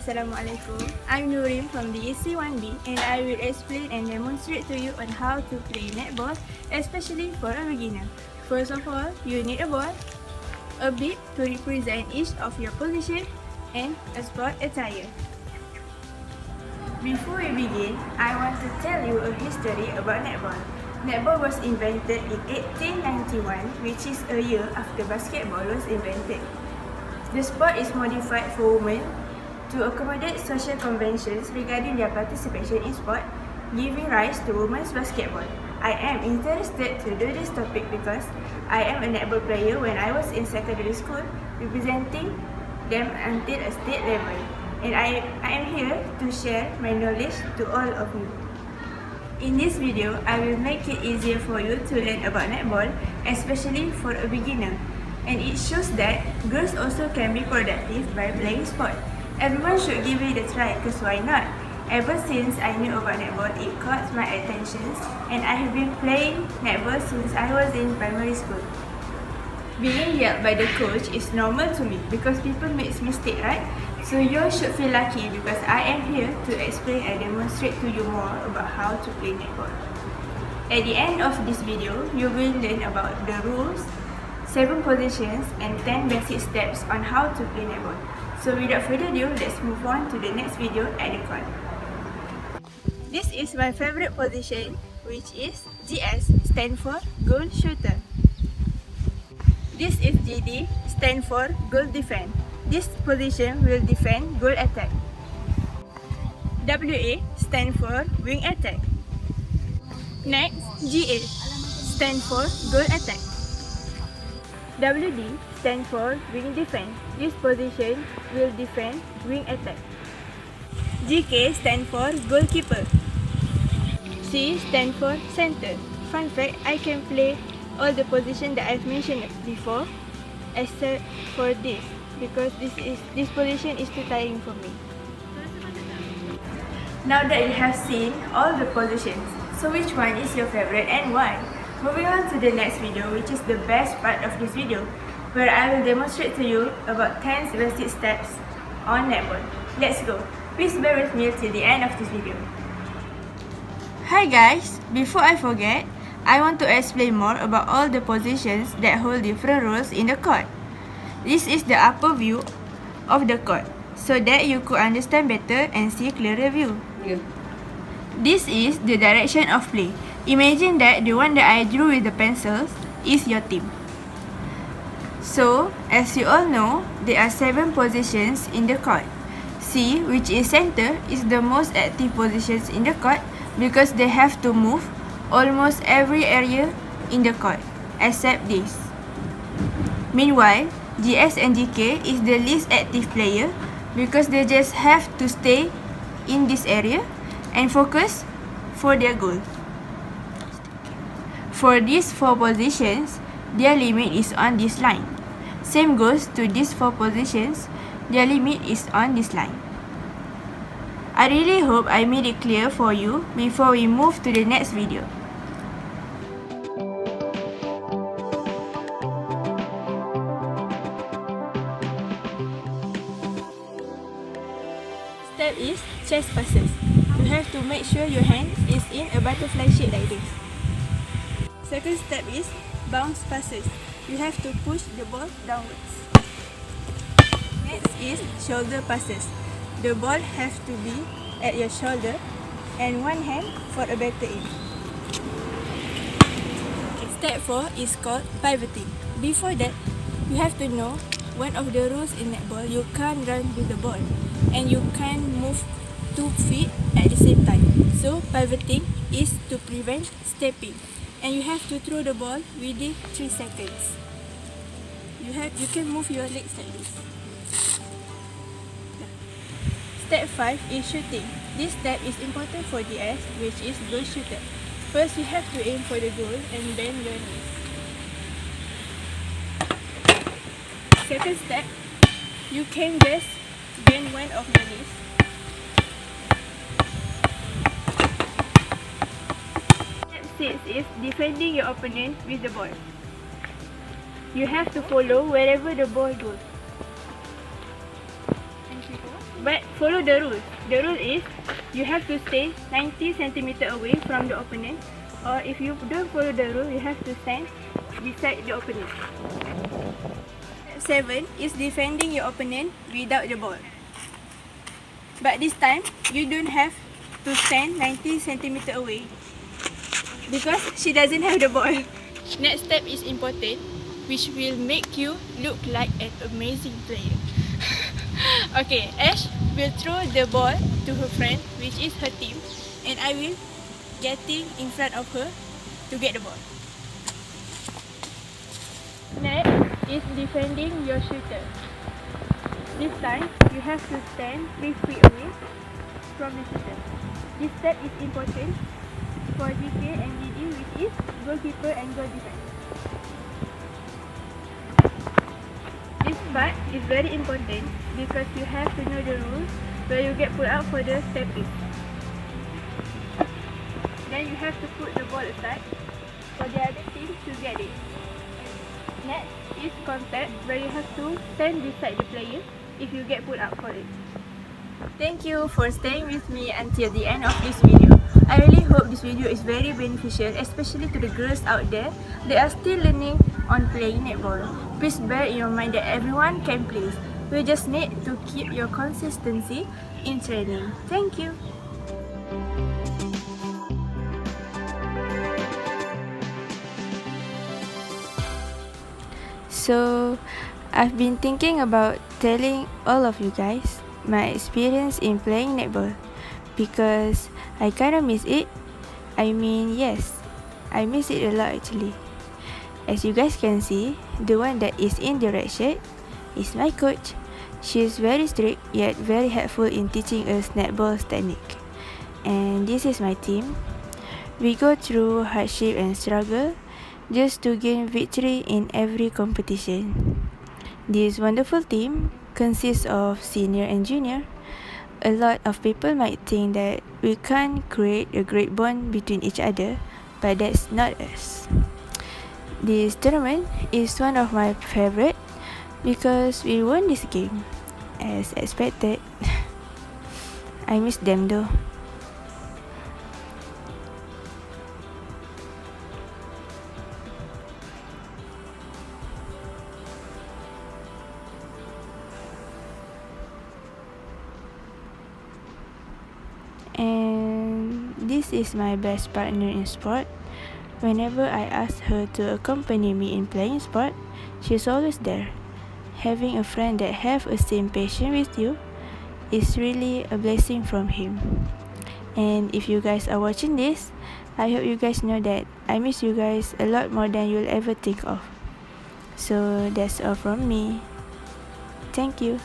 Assalamualaikum. I'm Nurin from the ENG1513 and I will explain and demonstrate to you on how to play netball, especially for a beginner. First of all, you need a ball, a bib to represent each of your position, and a sport attire. Before we begin, I want to tell you a history about netball. Netball was invented in 1891, which is a year after basketball was invented. The sport is modified for women to accommodate social conventions regarding their participation in sport, giving rise to women's basketball. I am interested to do this topic because I am a netball player when I was in secondary school, representing them until a state level. And I am here to share my knowledge to all of you. In this video, I will make it easier for you to learn about netball, especially for a beginner. And it shows that girls also can be productive by playing sport. Everyone should give it a try, cause why not? Ever since I knew about netball, it caught my attention, and I have been playing netball since I was in primary school. Being yelled by the coach is normal to me because people make mistakes, right? So you should feel lucky because I am here to explain and demonstrate to you more about how to play netball. At the end of this video, you will learn about the rules, 7 positions and 10 basic steps on how to play netball. So without further ado, let's move on to the next video at the court. This is my favorite position, which is GS, stand for goal shooter. This is GD, stand for goal defense. This position will defend goal attack. WA, stand for wing attack. Next, GA, stand for goal attack. WD stand for wing defense. This position will defend wing attack. GK stand for goalkeeper. C stand for center. Fun fact, I can play all the positions that I've mentioned before except for this because this position is too tiring for me. Now that you have seen all the positions, so which one is your favorite and why? Moving on to the next video, which is the best part of this video, where I will demonstrate to you about 10 basic steps on netball. Let's go! Please bear with me till the end of this video. Hi guys! Before I forget, I want to explain more about all the positions that hold different roles in the court. This is the upper view of the court, so that you could understand better and see clearer view. This is the direction of play. Imagine that the one that I drew with the pencils is your team. So, as you all know, there are 7 positions in the court. C, which is center, is the most active positions in the court because they have to move almost every area in the court, except this. Meanwhile, GS and GK is the least active player because they just have to stay in this area and focus for their goal. For these 4 positions, their limit is on this line. Same goes to these 4 positions, their limit is on this line. I really hope I made it clear for you before we move to the next video. Step is chest passes. You have to make sure your hand is in a butterfly shape like this. Second step is bounce passes. You have to push the ball downwards. Next is shoulder passes. The ball has to be at your shoulder and one hand for a better aim. Step 4 is called pivoting. Before that, you have to know one of the rules in netball, you can't run with the ball and you can't move 2 feet at the same time. So pivoting is to prevent stepping. And you have to throw the ball within 3 seconds. You can move your legs like this. Step 5 is shooting. This step is important for GS, which is goal shooter. First, you have to aim for the goal and bend your knees. Second step, you can just bend one of your knees. Step 6 is defending your opponent with the ball. You have to follow wherever the ball goes. And keep on. But follow the rule. The rule is you have to stay 90 centimeter away from the opponent, or if you don't follow the rule, you have to stand beside the opponent. Step 7 is defending your opponent without the ball. But this time, you don't have to stand 90 centimeter away because she doesn't have the ball. Next step is important, which will make you look like an amazing player. Okay, Ash will throw the ball to her friend, which is her team, and I will getting in front of her to get the ball. Next is defending your shooter. This time, you have to stand 3 feet away from the shooter. This step is important for GK and GD, which is goalkeeper and goal defense. This part is very important because you have to know the rules where you get put out for the step in. Then you have to put the ball aside for the other team to get it. Next is contact, where you have to stand beside the player if you get put out for it. Thank you for staying with me until the end of this video. I really hope this video is very beneficial, especially to the girls out there that are still learning on playing netball. Please bear in your mind that everyone can play. We just need to keep your consistency in training. Thank you. So, I've been thinking about telling all of you guys my experience in playing netball because I kinda miss it. I mean, yes, I miss it a lot actually. As you guys can see, the one that is in the red shirt is my coach. She is very strict yet very helpful in teaching us netball technique. And this is my team. We go through hardship and struggle just to gain victory in every competition. This wonderful team consists of senior and junior. A lot of people might think that we can't create a great bond between each other, but that's not us. This tournament is one of my favorite because we won this game, as expected. I miss them though. And this is my best partner in sport. Whenever I ask her to accompany me in playing sport, she's always there. Having a friend that have a same passion with you is really a blessing from him. And if you guys are watching this, I hope you guys know that I miss you guys a lot more than you'll ever think of. So that's all from me. Thank you.